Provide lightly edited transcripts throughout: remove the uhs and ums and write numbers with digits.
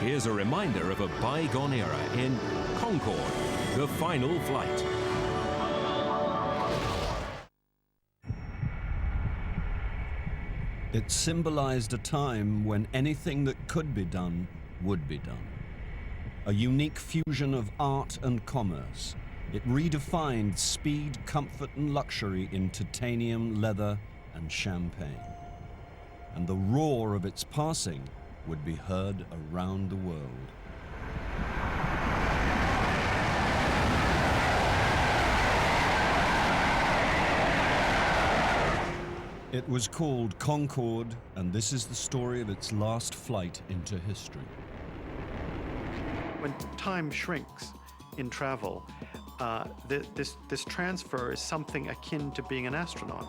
Here's a reminder of a bygone era in Concorde, the final flight. It symbolized a time when anything that could be done would be done. A unique fusion of art and commerce. It redefined speed, comfort and luxury in titanium, leather and champagne. And the roar of its passing would be heard around the world. It was called Concorde, and this is the story of its last flight into history. When time shrinks in travel, this transfer is something akin to being an astronaut.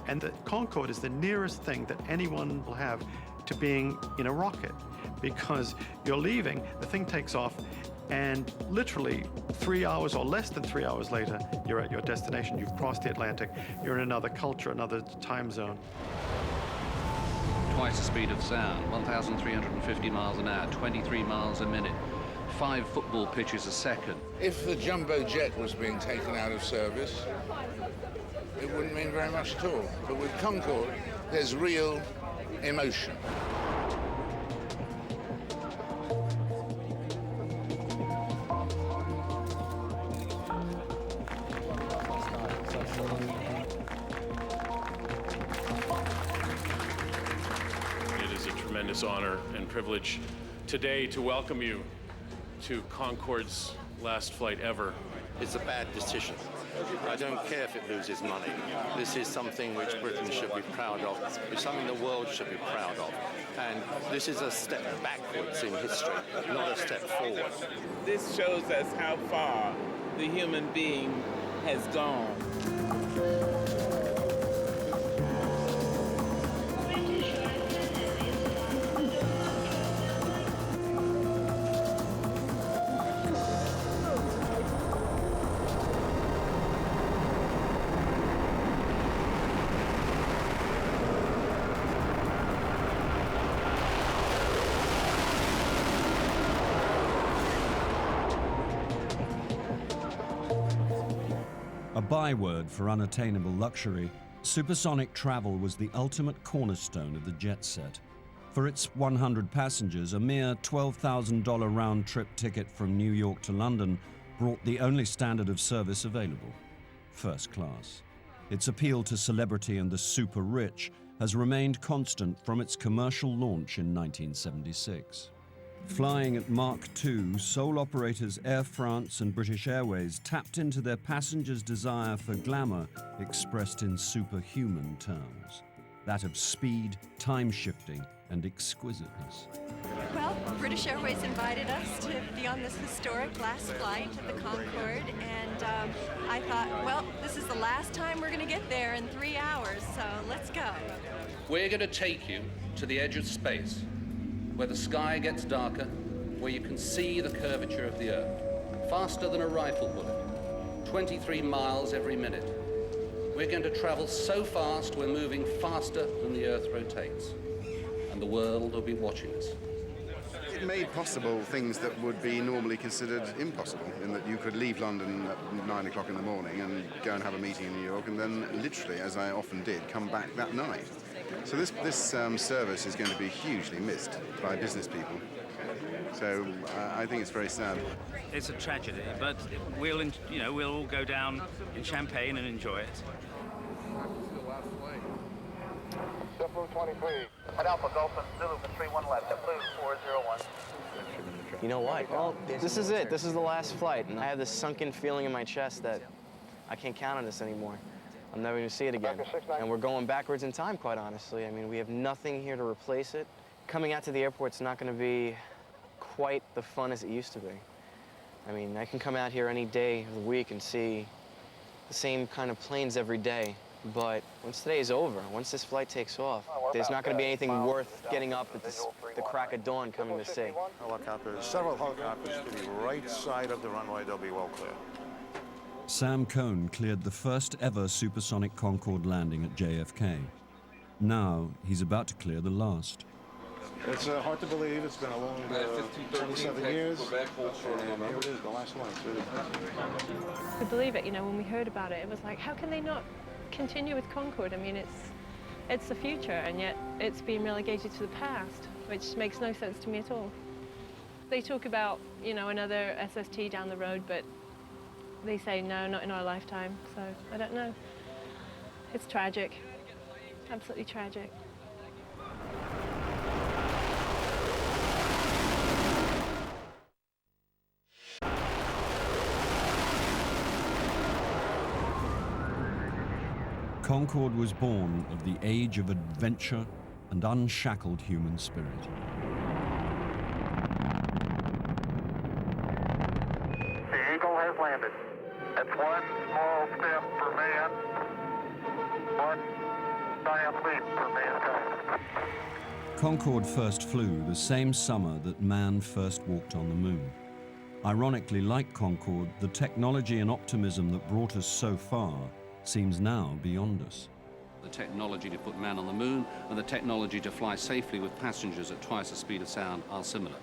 And the Concorde is the nearest thing that anyone will have to being in a rocket, because you're leaving, the thing takes off, and literally 3 hours or less than 3 hours later, you're at your destination. You've crossed the Atlantic. You're in another culture, another time zone. Twice the speed of sound, 1,350 miles an hour, 23 miles a minute, 5 football pitches a second. If the jumbo jet was being taken out of service, it wouldn't mean very much at all. But with Concorde, there's real emotion. Tremendous honor and privilege today to welcome you to Concorde's last flight ever. It's a bad decision. I don't care if it loses money. This is something which Britain should be proud of. It's something the world should be proud of. And this is a step backwards in history, not a step forward. This shows us how far the human being has gone. A byword for unattainable luxury, supersonic travel was the ultimate cornerstone of the jet set. For its 100 passengers, a mere $12,000 round-trip ticket from New York to London brought the only standard of service available: first class. Its appeal to celebrity and the super-rich has remained constant from its commercial launch in 1976. Flying at Mach 2, sole operators Air France and British Airways tapped into their passengers' desire for glamour expressed in superhuman terms, that of speed, time-shifting, and exquisiteness. Well, British Airways invited us to be on this historic last flight of the Concorde, and I thought, well, this is the last time we're going to get there in 3 hours, so let's go. We're going to take you to the edge of space, where the sky gets darker, where you can see the curvature of the Earth, faster than a rifle bullet, 23 miles every minute. We're going to travel so fast, we're moving faster than the Earth rotates, and the world will be watching us. It made possible things that would be normally considered impossible, in that you could leave London at 9 o'clock in the morning and go and have a meeting in New York, and then literally, as I often did, come back that night. So this service is going to be hugely missed by business people. So I think it's very sad. It's a tragedy, but we'll all go down in champagne and enjoy it. JetBlue 23. At Alpha Golf and Zulu for 31 left. JetBlue 401. You know what? Well, this is it. This is the last flight, and I have this sunken feeling in my chest that I can't count on this anymore. I'm never going to see it again. And we're going backwards in time, quite honestly. I mean, we have nothing here to replace it. Coming out to the airport's not going to be quite the fun as it used to be. I mean, I can come out here any day of the week and see the same kind of planes every day. But once today's over, once this flight takes off, there's not going to be anything worth getting up at the crack of dawn coming to see. Helicopters, several helicopters to the right side of the runway. They'll be well clear. Sam Cohn cleared the first ever supersonic Concorde landing at JFK. Now he's about to clear the last. It's hard to believe. It's been a long 27 years. And here it is, the last one. It's really impressive. To believe it, you know, when we heard about it, it was like, how can they not continue with Concorde? I mean, it's the future, and yet it's been relegated to the past, which makes no sense to me at all. They talk about, you know, another SST down the road, but they say no, not in our lifetime, so I don't know. It's tragic, absolutely tragic. Concorde was born of the age of adventure and unshackled human spirit. The Eagle has landed. That's one small step for man, one giant leap for mankind. Concorde first flew the same summer that man first walked on the moon. Ironically, like Concorde, the technology and optimism that brought us so far seems now beyond us. The technology to put man on the moon and the technology to fly safely with passengers at twice the speed of sound are similar.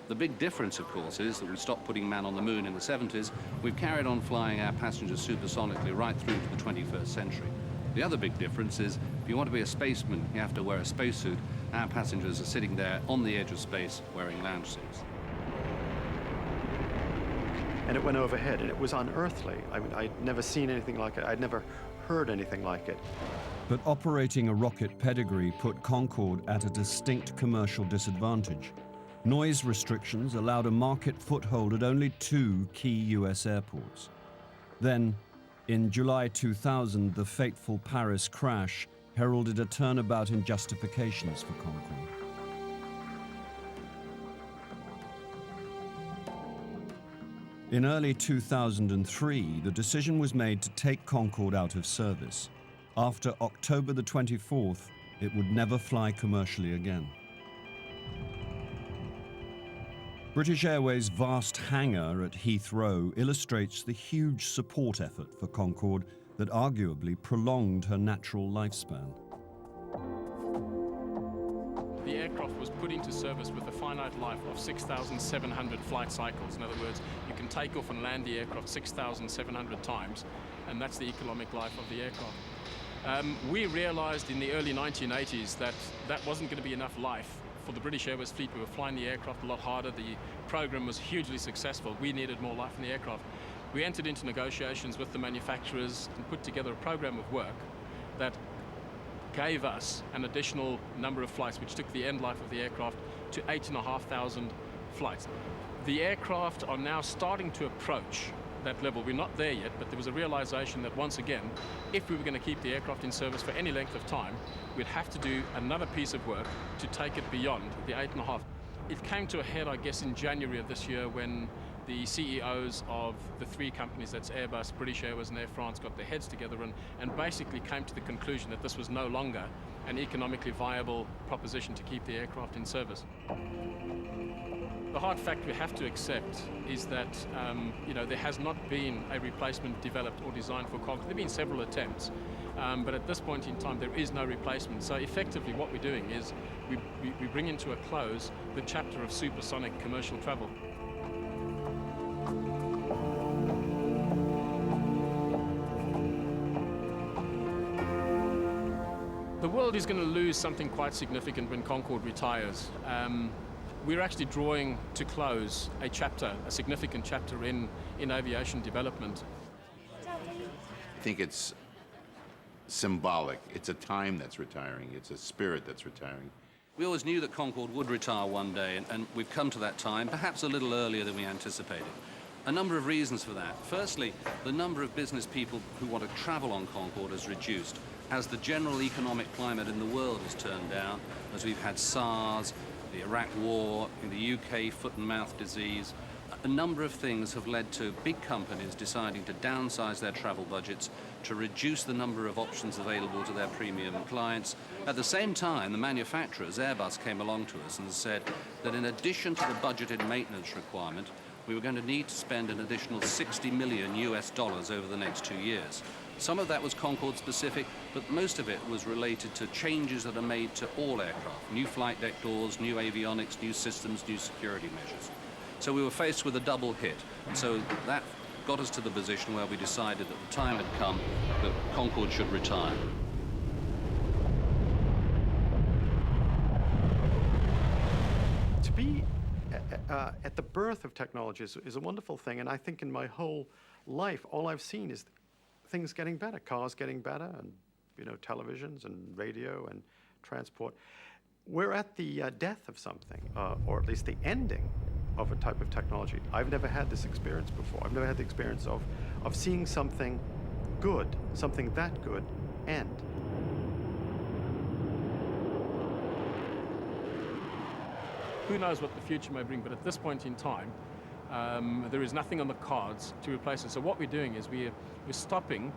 The big difference, of course, is that we stopped putting man on the moon in the 70s. We've carried on flying our passengers supersonically right through to the 21st century. The other big difference is if you want to be a spaceman, you have to wear a spacesuit. Our passengers are sitting there on the edge of space wearing lounge suits. And it went overhead, and it was unearthly. I mean, I'd never seen anything like it. I'd never heard anything like it. But operating a rocket pedigree put Concorde at a distinct commercial disadvantage. Noise restrictions allowed a market foothold at only 2 key US airports. Then, in July 2000, the fateful Paris crash heralded a turnabout in justifications for Concorde. In early 2003, the decision was made to take Concorde out of service. After October the 24th, it would never fly commercially again. British Airways' vast hangar at Heathrow illustrates the huge support effort for Concorde that arguably prolonged her natural lifespan. The aircraft was put into service with a finite life of 6,700 flight cycles. In other words, you can take off and land the aircraft 6,700 times, and that's the economic life of the aircraft. We realized in the early 1980s that that wasn't going to be enough life for the British Airways fleet. We were flying the aircraft a lot harder. The program was hugely successful. We needed more life in the aircraft. We entered into negotiations with the manufacturers and put together a program of work that gave us an additional number of flights, which took the end life of the aircraft to 8,500 flights. The aircraft are now starting to approach that level. We're not there yet, but there was a realization that once again, if we were going to keep the aircraft in service for any length of time, we'd have to do another piece of work to take it beyond the 8.5. It came to a head, I guess, in January of this year when the CEOs of the 3 companies, that's Airbus, British Airways and Air France, got their heads together and basically came to the conclusion that this was no longer an economically viable proposition to keep the aircraft in service. The hard fact we have to accept is that there has not been a replacement developed or designed for Concorde. There have been several attempts, but at this point in time there is no replacement. So effectively what we're doing is we bring into a close the chapter of supersonic commercial travel. The world is going to lose something quite significant when Concorde retires. We're actually drawing to close a chapter, a significant chapter in aviation development. I think it's symbolic. It's a time that's retiring. It's a spirit that's retiring. We always knew that Concorde would retire one day, and we've come to that time, perhaps a little earlier than we anticipated. A number of reasons for that. Firstly, the number of business people who want to travel on Concorde has reduced. As the general economic climate in the world has turned down, as we've had SARS, the Iraq War, in the UK, foot and mouth disease, a number of things have led to big companies deciding to downsize their travel budgets, to reduce the number of options available to their premium clients. At the same time, the manufacturers, Airbus, came along to us and said that in addition to the budgeted maintenance requirement, we were going to need to spend an additional 60 million US dollars over the next 2 years. Some of that was Concorde specific, but most of it was related to changes that are made to all aircraft. New flight deck doors, new avionics, new systems, new security measures. So we were faced with a double hit. And so that got us to the position where we decided that the time had come that Concorde should retire. To be at the birth of technology is a wonderful thing, and I think in my whole life, all I've seen is things getting better, cars getting better, and televisions and radio and transport. We're at the death of something, or at least the ending of a type of technology. I've never had this experience before. I've never had the experience of seeing something good, something that good, end. Who knows what the future may bring, but at this point in time, there is nothing on the cards to replace it. So what we're doing is we're stopping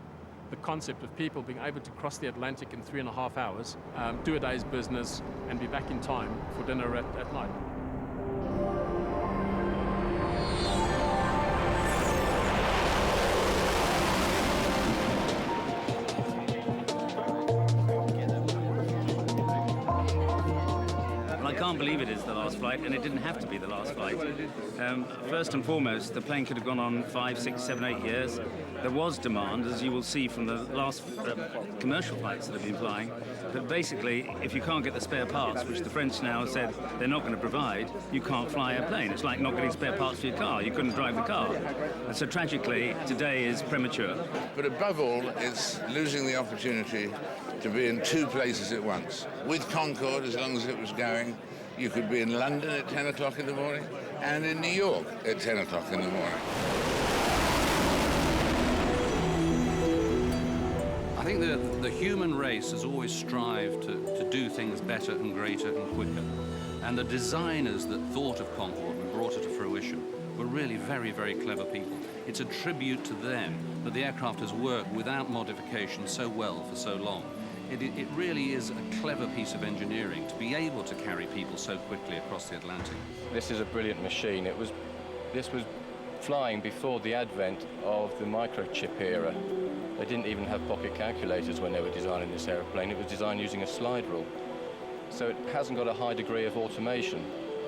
the concept of people being able to cross the Atlantic in 3.5 hours, do a day's business, and be back in time for dinner at night. I can't believe it is the last flight, and it didn't have to be the last flight. First and foremost, the plane could have gone on 5, 6, 7, 8 years. There was demand, as you will see from the last commercial flights that have been flying. But basically, if you can't get the spare parts, which the French now said they're not going to provide, you can't fly a plane. It's like not getting spare parts for your car. You couldn't drive the car. And so tragically, today is premature. But above all, it's losing the opportunity to be in 2 places at once. With Concorde, as long as it was going, you could be in London at 10 o'clock in the morning and in New York at 10 o'clock in the morning. I think the human race has always strived to do things better and greater and quicker. And the designers that thought of Concorde and brought it to fruition were really very, very clever people. It's a tribute to them that the aircraft has worked without modification so well for so long. It really is a clever piece of engineering to be able to carry people so quickly across the Atlantic. This is a brilliant machine. This was flying before the advent of the microchip era. They didn't even have pocket calculators when they were designing this aeroplane. It was designed using a slide rule. So it hasn't got a high degree of automation.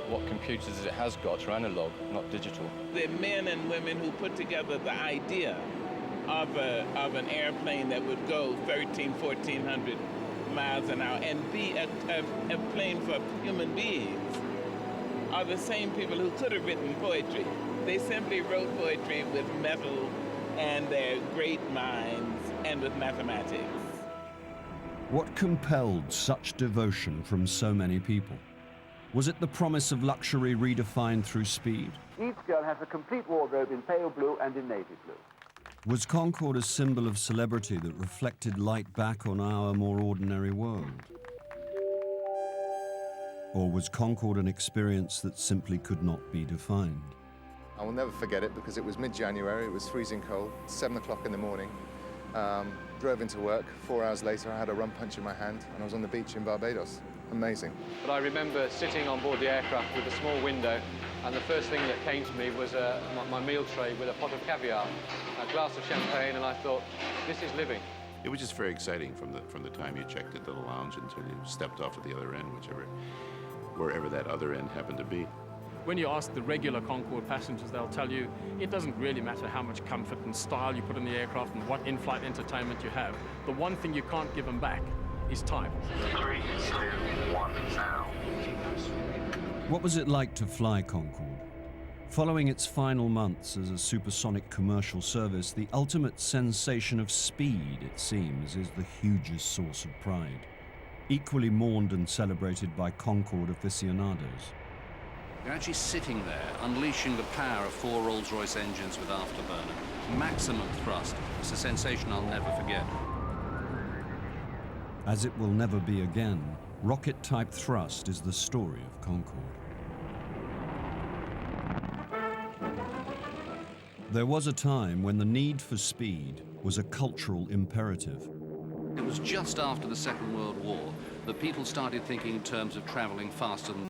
What computers it has got are analog, not digital. The men and women who put together the idea of an airplane that would go 1,400 miles an hour and be a plane for human beings are the same people who could have written poetry. They simply wrote poetry with metal and their great minds and with mathematics. What compelled such devotion from so many people? Was it the promise of luxury redefined through speed? Each girl has a complete wardrobe in pale blue and in navy blue. Was Concorde a symbol of celebrity that reflected light back on our more ordinary world? Or was Concorde an experience that simply could not be defined? I will never forget it because it was mid-January, it was freezing cold, 7 o'clock in the morning. Drove into work, 4 hours later I had a rum punch in my hand and I was on the beach in Barbados. Amazing. But I remember sitting on board the aircraft with a small window, and the first thing that came to me was my meal tray with a pot of caviar, a glass of champagne, and I thought, this is living. It was just very exciting from the time you checked into the lounge until you stepped off at the other end, wherever that other end happened to be. When you ask the regular Concorde passengers, they'll tell you it doesn't really matter how much comfort and style you put in the aircraft and what in-flight entertainment you have. The one thing you can't give them back is time. 3, 2, 1, now. What was it like to fly Concorde? Following its final months as a supersonic commercial service, the ultimate sensation of speed, it seems, is the hugest source of pride. Equally mourned and celebrated by Concorde aficionados. You're actually sitting there, unleashing the power of 4 Rolls-Royce engines with afterburner. Maximum thrust. It's a sensation I'll never forget. As it will never be again, rocket-type thrust is the story of Concorde. There was a time when the need for speed was a cultural imperative. It was just after the Second World War that people started thinking in terms of traveling faster than